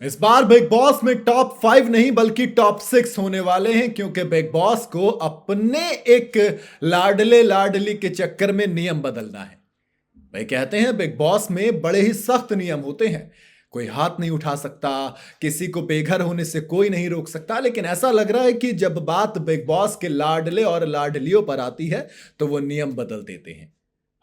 इस बार big boss में top 5 नहीं बल्कि टॉप 6 होने वाले हैं, क्योंकि बिग बॉस को अपने एक लाडले लाडली के चक्कर में नियम बदलना है। भाई कहते हैं बिग बॉस में बड़े ही सख्त नियम होते हैं। कोई हाथ नहीं उठा सकता, किसी को बेघर होने से कोई नहीं रोक सकता। लेकिन ऐसा लग रहा है कि जब बात बिग बॉस के लाडले और लाडलियों पर आती है तो वो नियम बदल देते हैं।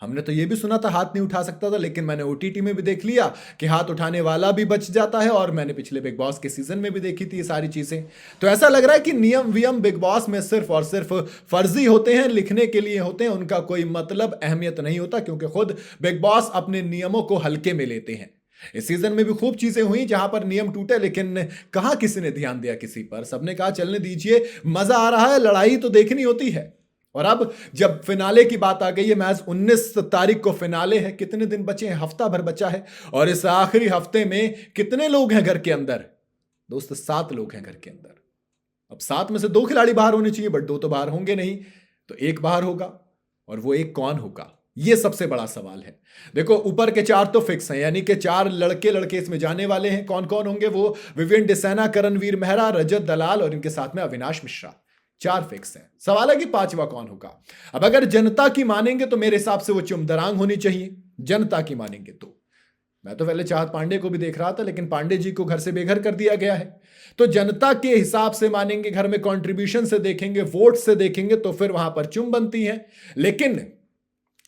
हमने तो ये भी सुना था हाथ नहीं उठा सकता था, लेकिन मैंने ओटीटी में भी देख लिया कि हाथ उठाने वाला भी बच जाता है, और मैंने पिछले बिग बॉस के सीजन में भी देखी थी ये सारी चीजें। तो ऐसा लग रहा है कि नियम वियम बिग बॉस में सिर्फ और सिर्फ फर्जी होते हैं, लिखने के लिए होते हैं, उनका कोई मतलब अहमियत नहीं होता, क्योंकि खुद बिग बॉस अपने नियमों को हल्के में लेते हैं। इस सीजन में भी खूब चीजें हुई जहां पर नियम टूटे, लेकिन कहां किसी ने ध्यान दिया किसी पर। सबने कहा चलने दीजिए, मजा आ रहा है, लड़ाई तो देखनी होती है। और अब जब फिनाले की बात आ गई है, मैच 19 तारीख को फिनाले है, कितने दिन बचे हैं, हफ्ता भर बचा है। और इस आखिरी हफ्ते में कितने लोग हैं घर के अंदर दोस्त? 7 लोग हैं घर के अंदर। अब 7 में से 2 खिलाड़ी बाहर होने चाहिए, बट 2 तो बाहर होंगे नहीं, तो एक बाहर होगा। और वो एक कौन होगा, ये सबसे बड़ा सवाल है। देखो, ऊपर के 4 तो फिक्स हैं, यानी कि 4 लड़के लड़के इसमें जाने वाले हैं। कौन कौन होंगे वो? विवियन डिसेना, करणवीर मेहरा, रजत दलाल और इनके साथ में अविनाश मिश्रा। 4 फिक्स हैं। सवाल है कि 5वां कौन होगा। अब अगर जनता की मानेंगे तो मेरे हिसाब से वो चुमदरांग होनी चाहिए। जनता की मानेंगे तो मैं तो पहले चाहत पांडे को भी देख रहा था, लेकिन पांडे जी को घर से बेघर कर दिया गया है। तो जनता के हिसाब से मानेंगे, घर में कंट्रीब्यूशन से देखेंगे, वोट से देखेंगे, तो फिर वहां पर चुम बनती है। लेकिन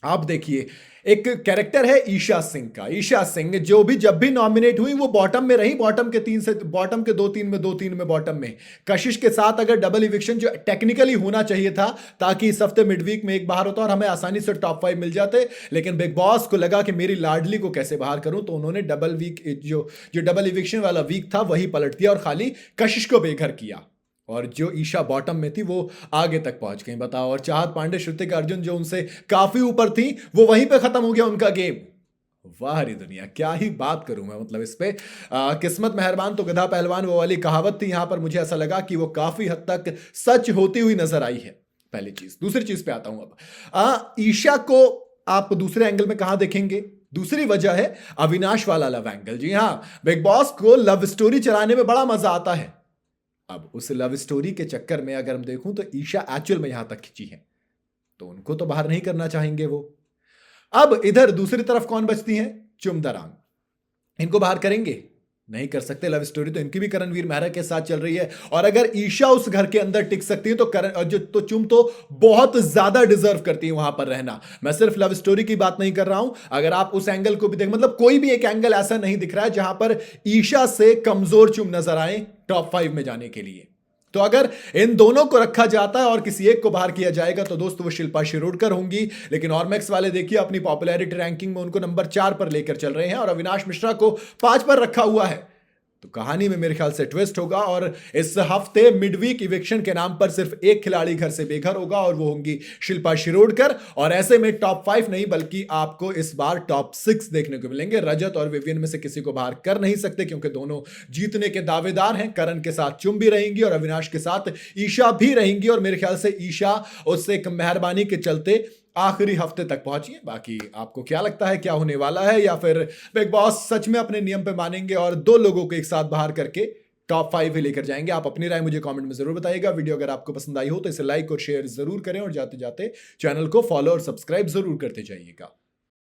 आप देखिए, एक कैरेक्टर है ईशा सिंह का। ईशा सिंह जो भी जब भी नॉमिनेट हुई वो बॉटम में रही, बॉटम के 3 से बॉटम के 2-3 में 2-3 में बॉटम में। कशिश के साथ अगर डबल इविक्शन जो टेक्निकली होना चाहिए था, ताकि इस हफ्ते मिडवीक में एक बाहर होता और हमें आसानी से टॉप 5 मिल जाते, लेकिन बिग बॉस को लगा कि मेरी लाडली को कैसे बाहर करूं, तो उन्होंने डबल वीक जो जो डबल इविक्शन वाला वीक था वही पलट दिया और खाली कशिश को बेघर किया। और जो ईशा बॉटम में थी वो आगे तक पहुंच गई, बताओ। और चाहत पांडे, श्रुतिक अर्जुन जो उनसे काफी ऊपर थी, वो वहीं पे खत्म हो गया उनका गेम। वाह रे दुनिया, क्या ही बात करूं मैं, मतलब इस पे किस्मत मेहरबान तो गधा पहलवान वो वाली कहावत थी। यहां पर मुझे ऐसा लगा कि वो काफी हद तक सच होती हुई नजर आई है। पहली चीज। दूसरी चीज पे आता हूं अब। ईशा को आप दूसरे एंगल में कहां देखेंगे? दूसरी वजह है अविनाश वाला लव एंगल। जी हां, बिग बॉस को लव स्टोरी चलाने में बड़ा मजा आता है। अब उस लव स्टोरी के चक्कर में अगर हम देखूं तो ईशा एक्चुअल में यहां तक खिंची है, तो उनको तो बाहर नहीं करना चाहेंगे वो। अब इधर दूसरी तरफ कौन बचती है? चुमदरांग। इनको बाहर करेंगे? नहीं कर सकते। लव स्टोरी तो इनकी भी करणवीर मेहरा के साथ चल रही है, और अगर ईशा उस घर के अंदर टिक सकती है तो करण जो तो चुम तो बहुत ज्यादा डिजर्व करती है वहां पर रहना। मैं सिर्फ लव स्टोरी की बात नहीं कर रहा हूं, अगर आप उस एंगल को भी देख, मतलब कोई भी एक एंगल ऐसा नहीं दिख रहा है जहां पर ईशा से कमजोर चुम नजर आए टॉप 5 में जाने के लिए। तो अगर इन दोनों को रखा जाता है और किसी एक को बाहर किया जाएगा तो दोस्त वो शिल्पा शिरोडकर होंगी। लेकिन ऑर्मैक्स वाले देखिए अपनी पॉपुलैरिटी रैंकिंग में उनको नंबर 4 पर लेकर चल रहे हैं, और अविनाश मिश्रा को 5 पर रखा हुआ है। तो कहानी में मेरे ख्याल से ट्विस्ट होगा, और इस हफ्ते मिडवीक इविक्शन के नाम पर सिर्फ एक खिलाड़ी घर से बेघर होगा, और वो होंगी शिल्पा शिरोडकर। और ऐसे में टॉप 5 नहीं बल्कि आपको इस बार टॉप 6 देखने को मिलेंगे। रजत और विवियन में से किसी को बाहर कर नहीं सकते, क्योंकि दोनों जीतने के दावेदार हैं। करण के साथ चुम भी रहेंगी और अविनाश के साथ ईशा भी रहेंगी, और मेरे ख्याल से ईशा उससे एक मेहरबानी के चलते आखिरी हफ्ते तक पहुंची है। बाकी आपको क्या लगता है, क्या होने वाला है? या फिर बिग बॉस सच में अपने नियम पे मानेंगे और 2 लोगों को एक साथ बाहर करके टॉप 5 ही लेकर जाएंगे? आप अपनी राय मुझे कमेंट में जरूर बताइएगा। वीडियो अगर आपको पसंद आई हो तो इसे लाइक और शेयर जरूर करें, और जाते जाते चैनल को फॉलो और सब्सक्राइब जरूर करते जाइएगा।